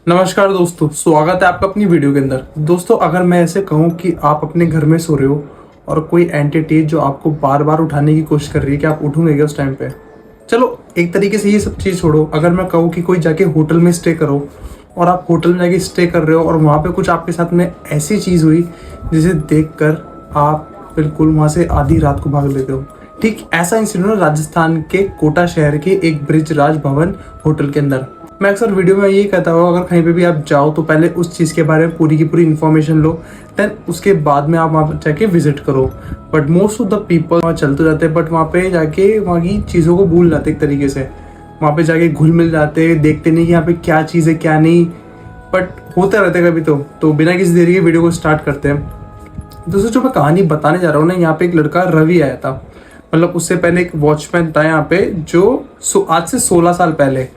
नमस्कार दोस्तों, स्वागत है आपका अपनी वीडियो के अंदर। दोस्तों, अगर मैं ऐसे कहूँ कि आप अपने घर में सो रहे हो और कोई एंटिटी जो आपको बार बार उठाने की कोशिश कर रही है कि आप उठोगे क्या उस टाइम पे। चलो, एक तरीके से ये सब चीज़ छोड़ो। अगर मैं कहूँ कि कोई जाके होटल में स्टे करो और आप होटल में जाके स्टे कर रहे हो और वहाँ पे कुछ आपके साथ में ऐसी चीज़ हुई जिसे देख कर आप बिल्कुल वहाँ से आधी रात को भाग लेते हो। ठीक ऐसा इंसिडेंट राजस्थान के कोटा शहर के एक ब्रिजराज भवन होटल के अंदर। मैं अक्सर वीडियो में यही कहता हूँ, अगर कहीं पे भी आप जाओ तो पहले उस चीज़ के बारे में पूरी की पूरी इन्फॉर्मेशन लो, देन उसके बाद में आप वहाँ जाके विजिट करो। But most of the people वहाँ चलते जाते हैं, बट वहाँ पे जाके वहाँ की चीज़ों को भूल जाते एक तरीके से। वहाँ पे जाके घुल मिल जाते, देखते नहीं कि यहाँ पे क्या चीज़ है क्या नहीं, बट होता रहता है कभी। तो बिना किसी देरी के वीडियो को स्टार्ट करते हैं। दोस्तों, जो मैं कहानी बताने जा रहा हूँ ना, यहाँ पे एक लड़का रवि आया था। मतलब उससे पहले एक वॉचमैन था यहाँ पे, जो आज से 16 साल पहले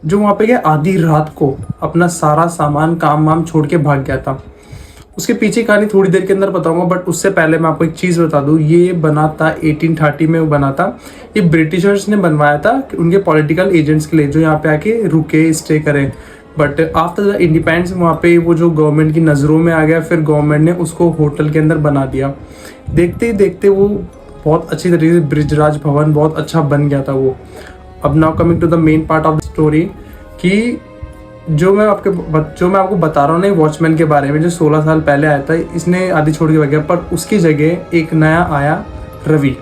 जो वहाँ पे गया, आधी रात को अपना सारा सामान काम वाम छोड़ के भाग गया था। उसके पीछे कहानी थोड़ी देर के अंदर बताऊंगा, बट उससे पहले मैं आपको एक चीज़ बता दूं। ये बना था 1830 में बना था। ये ब्रिटिशर्स ने बनवाया था उनके पॉलिटिकल एजेंट्स के लिए, जो यहाँ पे आके रुके स्टे करें। बट आफ्टर द इंडिपेंडेंस वहाँ पे वो जो गवर्नमेंट की नज़रों में आ गया, फिर गवर्नमेंट ने उसको होटल के अंदर बना दिया। देखते ही देखते वो बहुत अच्छी तरीके से ब्रिजराज भवन बहुत अच्छा बन गया था वो। अब now coming to the main part of the story, कि जो मैं आपको बता रहा हूँ ना वॉचमैन के बारे में, जो 16 साल पहले आया था। इसने आधी छोड़ के भाग गया, पर उसकी जगह एक नया आया, रवि।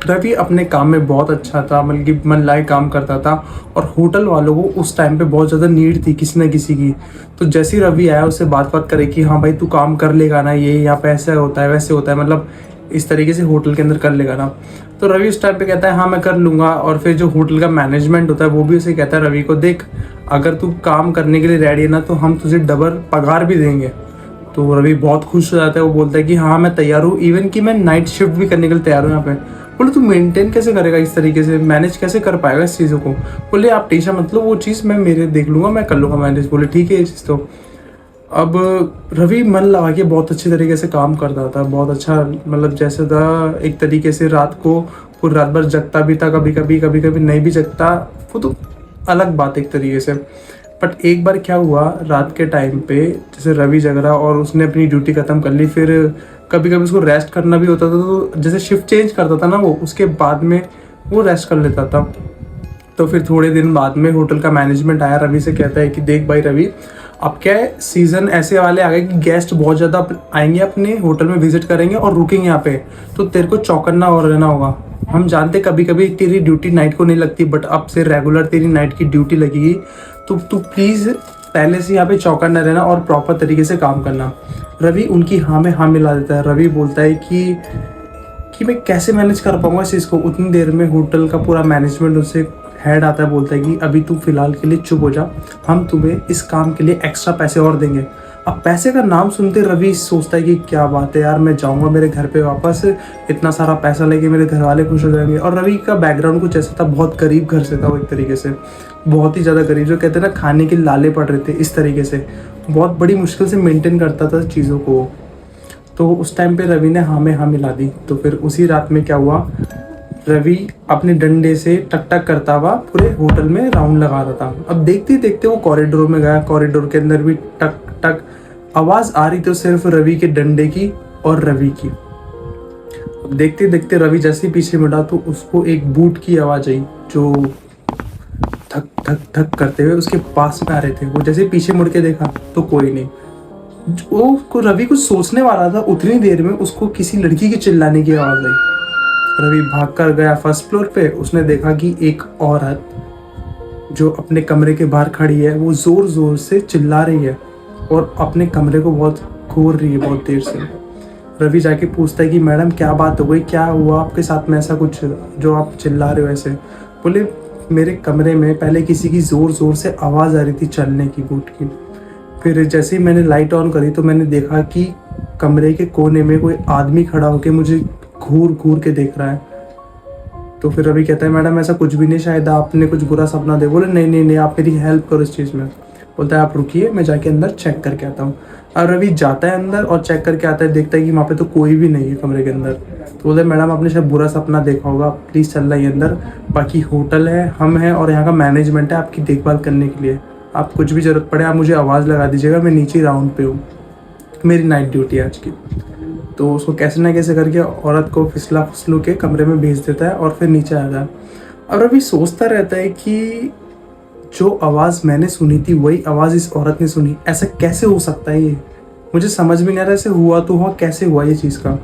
रवि अपने काम में बहुत अच्छा था, मतलब कि मन लायक काम करता था, और होटल वालों को उस टाइम पे बहुत ज़्यादा नीड थी किसी न किसी की। तो जैसे ही रवि आया, उससे बात करे कि हाँ भाई तू काम कर लेगा ना, ये यहाँ पे ऐसा होता है वैसे होता है, मतलब इस तरीके से होटल के अंदर कर लेगा ना। तो रवि उस टाइम पे कहता है हाँ मैं कर लूँगा। और फिर जो होटल का मैनेजमेंट होता है वो भी उसे कहता है रवि को, देख अगर तू काम करने के लिए रेडी है ना तो हम तुझे डबल पगार भी देंगे। तो रवि बहुत खुश हो जाता है, वो बोलता है कि हाँ मैं तैयार हूँ, इवन कि मैं नाइट शिफ्ट भी करने के लिए तैयार हूँ यहाँ पे। बोले तू मेंटेन कैसे करेगा, इस तरीके से मैनेज कैसे कर पाएगा इस चीज़ों को। बोले आप टेंशन मतलब वो चीज़ मैं मेरे देख लूँगा, मैं कर लूँगा मैनेज। बोले ठीक है ये चीज़। तो अब रवि मन लगा के बहुत अच्छी तरीके से काम करता था, बहुत अच्छा, मतलब जैसे था एक तरीके से रात को पूरी रात भर जगता भी था, कभी कभी नहीं भी जगता, वो तो अलग बात एक तरीके से। बट एक बार क्या हुआ, रात के टाइम पे जैसे रवि जग रहा और उसने अपनी ड्यूटी ख़त्म कर ली, फिर कभी कभी उसको रेस्ट करना भी होता था। तो जैसे शिफ्ट चेंज करता था ना वो, उसके बाद में वो रेस्ट कर लेता था। तो फिर थोड़े दिन बाद में होटल का मैनेजमेंट आया, रवि से कहता है कि देख भाई रवि, अब क्या है, सीज़न ऐसे वाले आ गए कि गेस्ट बहुत ज़्यादा आएंगे, अपने होटल में विजिट करेंगे और रुकेंगे यहाँ पे, तो तेरे को चौकन्ना और रहना होगा। हम जानते कभी कभी तेरी ड्यूटी नाइट को नहीं लगती, बट अब से रेगुलर तेरी नाइट की ड्यूटी लगेगी। तो तू प्लीज़ पहले से यहाँ पे चौकन्ना रहना और प्रॉपर तरीके से काम करना। रवि उनकी हाँ में हाँ मिला देता है। रवि बोलता है कि मैं कैसे मैनेज कर पाऊँगा इस चीज़ को। उतनी देर में होटल का पूरा मैनेजमेंट उससे हेड आता है, बोलता है कि अभी तू फिलहाल के लिए चुप हो जा, हम तुम्हें इस काम के लिए एक्स्ट्रा पैसे और देंगे। अब पैसे का नाम सुनते रवि सोचता है कि क्या बात है यार, मैं जाऊंगा मेरे घर पे वापस, इतना सारा पैसा लेके मेरे घर वाले खुश हो जाएंगे। और रवि का बैकग्राउंड कुछ ऐसा था, बहुत गरीब घर से था वो, एक तरीके से बहुत ही ज़्यादा गरीब, जो कहते हैं ना खाने के लाले पड़ रहे थे, इस तरीके से बहुत बड़ी मुश्किल से मेंटेन करता था चीज़ों को। तो उस टाइम पे रवि ने हाँ में हाँ मिला दी। तो फिर उसी रात में क्या हुआ, रवि अपने डंडे से टक टक करता हुआ पूरे होटल में राउंड लगा रहा था। अब देखते देखते वो कॉरिडोर में गया, कॉरिडोर के अंदर भी टक टक आवाज़ आ रही, तो सिर्फ रवि के डंडे की और रवि की। अब देखते देखते रवि जैसे पीछे मुड़ा तो उसको एक बूट की आवाज़ आई, जो धक धक धक करते हुए उसके पास में आ रहे थे। वो जैसे पीछे मुड़ के देखा तो कोई नहीं। वो रवि कुछ सोचने वाला था, उतनी देर में उसको किसी लड़की के चिल्लाने की आवाज़ आई। रवि भागकर गया फर्स्ट फ्लोर पे। उसने देखा कि एक औरत जो अपने कमरे के बाहर खड़ी है, वो ज़ोर ज़ोर से चिल्ला रही है और अपने कमरे को बहुत घूर रही है बहुत देर से। रवि जाके पूछता है कि मैडम क्या बात हो गई, क्या हुआ आपके साथ में, ऐसा कुछ जो आप चिल्ला रहे हो ऐसे। बोले मेरे कमरे में पहले किसी की ज़ोर ज़ोर से आवाज़ आ रही थी चलने की, बूट की। फिर जैसे ही मैंने लाइट ऑन करी तो मैंने देखा कि कमरे के कोने में कोई आदमी खड़ा होकर मुझे घूर घूर के देख रहा है। तो फिर रवि कहता है मैडम ऐसा कुछ भी नहीं, शायद आपने कुछ बुरा सपना दे। बोले नहीं नहीं नहीं, आप मेरी हेल्प करो इस चीज़ में। बोलता है आप रुकिए, मैं जाके अंदर चेक करके आता हूँ। और रवि जाता है अंदर और चेक करके आता है, देखता है कि वहाँ पे तो कोई भी नहीं है कमरे के अंदर। तो बोलते हैं मैडम आपने शायद बुरा सपना देखा होगा, प्लीज़ चल रही है अंदर, बाकी होटल है, हम हैं और यहाँ का मैनेजमेंट है आपकी देखभाल करने के लिए, आप कुछ भी ज़रूरत पड़े आप मुझे आवाज़ लगा दीजिएगा, मैं नीचे राउंड पे हूँ, मेरी नाइट ड्यूटी है आज की। तो उसको कैसे ना कैसे करके औरत को फिसला फुसलू के कमरे में भेज देता है और फिर नीचे आता है। और अभी सोचता रहता है कि जो आवाज़ मैंने सुनी थी वही आवाज़ इस औरत ने सुनी, ऐसा कैसे हो सकता है? ये मुझे समझ में नहीं आ रहा, ऐसे हुआ तो हुआ कैसे हुआ ये चीज़ का।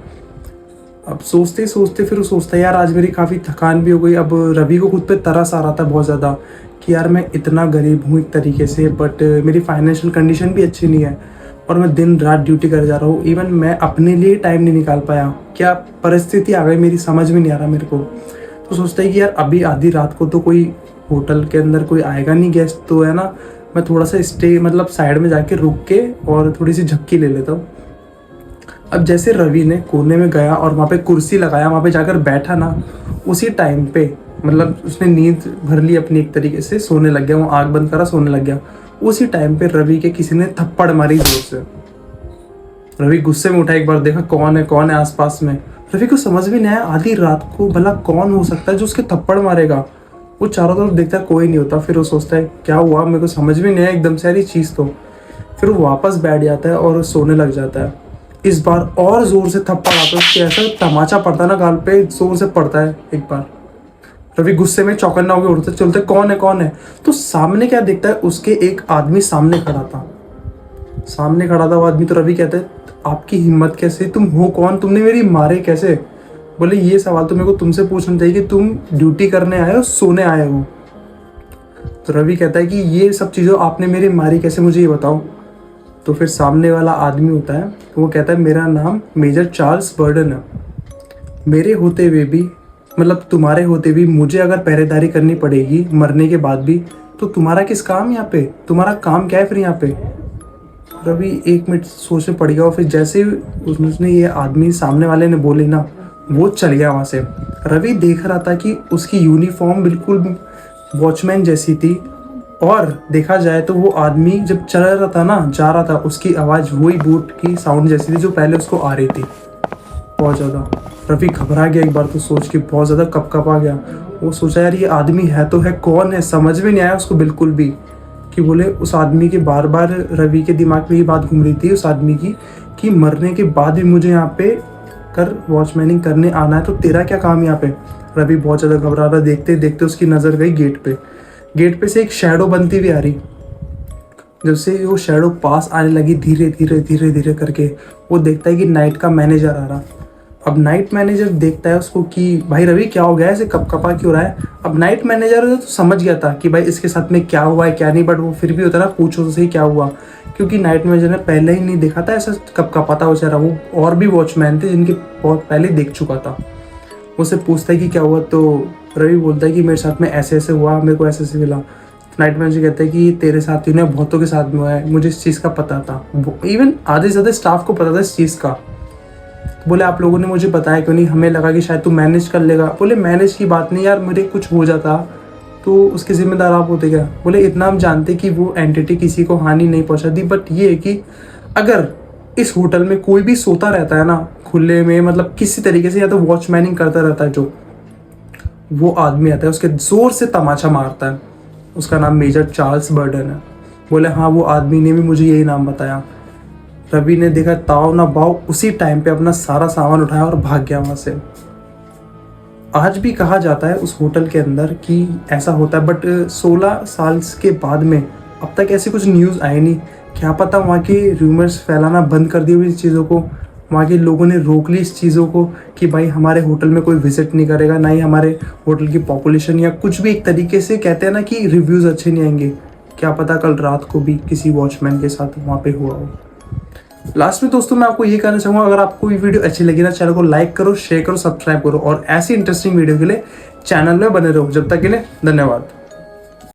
अब सोचते सोचते फिर वो सोचता है यार आज मेरी काफ़ी थकान भी हो गई। अब रवि को खुद पे तरस आ रहा था बहुत ज़्यादा कि यार मैं इतना गरीब हूँ एक तरीके से, बट मेरी फाइनेंशियल कंडीशन भी अच्छी नहीं है और मैं दिन रात ड्यूटी कर जा रहा हूँ, इवन मैं अपने लिए टाइम नहीं निकाल पाया। क्या परिस्थिति आ गई मेरी समझ में नहीं आ रहा मेरे को। तो सोचता है कि यार अभी आधी रात को तो कोई होटल के अंदर कोई आएगा नहीं गेस्ट, तो है ना मैं थोड़ा सा स्टे मतलब साइड में जाके रुक के और थोड़ी सी झपकी ले लेता हूँ। अब जैसे रवि ने कोने में गया और वहाँ पे कुर्सी लगाया, वहाँ पे जाकर बैठा ना, उसी टाइम पे मतलब उसने नींद भर ली अपनी एक तरीके से, सोने लग गया, वो आँख बंद करा सोने लग गया। उसी टाइम पे रवि के किसी ने थप्पड़ मारी जोर से। रवि गुस्से में उठा, एक बार देखा कौन है आसपास में। रवि को समझ भी नहीं आया आधी रात को भला कौन हो सकता है जो उसके थप्पड़ मारेगा। वो चारों तरफ देखता है कोई नहीं होता, फिर वो सोचता है क्या हुआ, मेरे को समझ भी नहीं आया एकदम से यार चीज़ तो। फिर वो वापस बैठ जाता है और सोने लग जाता है। इस बार और जोर से थप्पड़ आता है उसके, ऐसा तमाचा पड़ता है ना गाल पे, जोर से पड़ता है एक बार। रवि गुस्से में चौकन्ना होकर उठते चलते कौन है। तो सामने क्या देखता है, उसके एक आदमी सामने खड़ा था वो आदमी। तो रवि कहता है आपकी हिम्मत कैसे, तुम हो कौन, तुमने मेरी मारे कैसे? बोले ये सवाल तो मेरे को तुमसे पूछना चाहिए कि तुम ड्यूटी करने आए हो सोने आए हो। तो रवि कहता है कि ये सब चीज़ों आपने मेरी मारी कैसे, मुझे ये बताओ। तो फिर सामने वाला आदमी होता है तो वो कहता है मेरा नाम मेजर चार्ल्स बर्डन है। मेरे होते हुए भी मतलब तुम्हारे होते भी मुझे अगर पहरेदारी करनी पड़ेगी मरने के बाद भी, तो तुम्हारा किस काम यहाँ पे, तुम्हारा काम क्या है फिर यहाँ पे? रवि 1 मिनट सोचने पड़ गया और फिर जैसे उसने ये आदमी सामने वाले ने बोले ना, वो चल गया वहाँ से। रवि देख रहा था कि उसकी यूनिफॉर्म बिल्कुल वॉचमैन जैसी थी, और देखा जाए तो वो आदमी जब चल रहा था ना, जा रहा था, उसकी आवाज़ वही बूट की साउंड जैसी थी जो पहले उसको आ रही थी बहुत ज़्यादा। रवि घबरा गया एक बार तो सोच के, बहुत ज़्यादा कपकपा गया। वो सोचा यार ये आदमी है तो है कौन है, समझ में नहीं आया उसको बिल्कुल भी कि बोले उस आदमी के बार बार रवि के दिमाग में ये बात घूम रही थी उस आदमी की कि मरने के बाद भी मुझे यहाँ पे कर वॉचमैनिंग करने आना है, तो तेरा क्या काम यहाँ पे? रवि बहुत ज़्यादा घबरा रहा। देखते देखते उसकी नज़र गई गेट पे से एक शैडो बनती हुई आ रही। जब से वो शैडो पास आने लगी धीरे करके, वो देखता है कि नाइट का मैनेजर आ रहा। अब नाइट मैनेजर देखता है उसको कि भाई रवि क्या हो गया, ऐसे कपकपा क्यों रहा है? अब नाइट मैनेजर तो समझ गया था कि भाई इसके साथ में क्या हुआ है क्या नहीं, बट वो फिर भी होता ना पूछो तो सही क्या हुआ, क्योंकि नाइट मैनेजर ने पहले ही नहीं देखा था ऐसा कपकपाता बेचारा। वो और भी वॉचमैन थे जिनके बहुत पहले देख चुका था। उससे पूछता है कि क्या हुआ, तो रवि बोलता है कि मेरे साथ में ऐसे ऐसे हुआ, मेरे को ऐसे ऐसे मिला। नाइट मैनेजर कहता है कि तेरे साथ ही नहीं बहुतों के साथ में हुआ है, मुझे इस चीज़ का पता था, इवन आधे से ज़्यादा स्टाफ को पता था इस चीज़ का। बोले आप लोगों ने मुझे बताया क्यों नहीं, हमें लगा कि शायद तू मैनेज कर लेगा। बोले मैनेज की बात नहीं यार, मेरे कुछ हो जाता तो उसके जिम्मेदार आप होते क्या? बोले इतना हम जानते कि वो एंटिटी किसी को हानि नहीं पहुंचाती, बट ये है कि अगर इस होटल में कोई भी सोता रहता है ना खुले में, मतलब किसी तरीके से, या तो वॉचमैनिंग करता रहता है, जो वो आदमी आता है उसके जोर से तमाचा मारता है। उसका नाम मेजर चार्ल्स बर्डन है। बोले हाँ वो आदमी ने भी मुझे यही नाम बताया। रवि ने देखा ताव ना बाव, उसी टाइम पे अपना सारा सामान उठाया और भाग गया वहाँ से। आज भी कहा जाता है उस होटल के अंदर कि ऐसा होता है, बट 16 साल के बाद में अब तक ऐसी कुछ न्यूज़ आई नहीं। क्या पता वहाँ के रूमर्स फैलाना बंद कर दिए हुए इस चीज़ों को, वहाँ के लोगों ने रोक ली इस चीज़ों को कि भाई हमारे होटल में कोई विजिट नहीं करेगा, ना ही हमारे होटल की पॉपुलेशन या कुछ भी, एक तरीके से कहते हैं ना कि रिव्यूज़ अच्छे नहीं आएंगे। क्या पता कल रात को भी किसी वॉचमैन के साथ वहाँ पे हुआ हो। लास्ट में दोस्तों मैं आपको ये कहना चाहूँगा, अगर आपको ये वीडियो अच्छी लगी ना, चैनल को लाइक करो, शेयर करो, सब्सक्राइब करो, और ऐसी इंटरेस्टिंग वीडियो के लिए चैनल में बने रहो। जब तक के लिए धन्यवाद।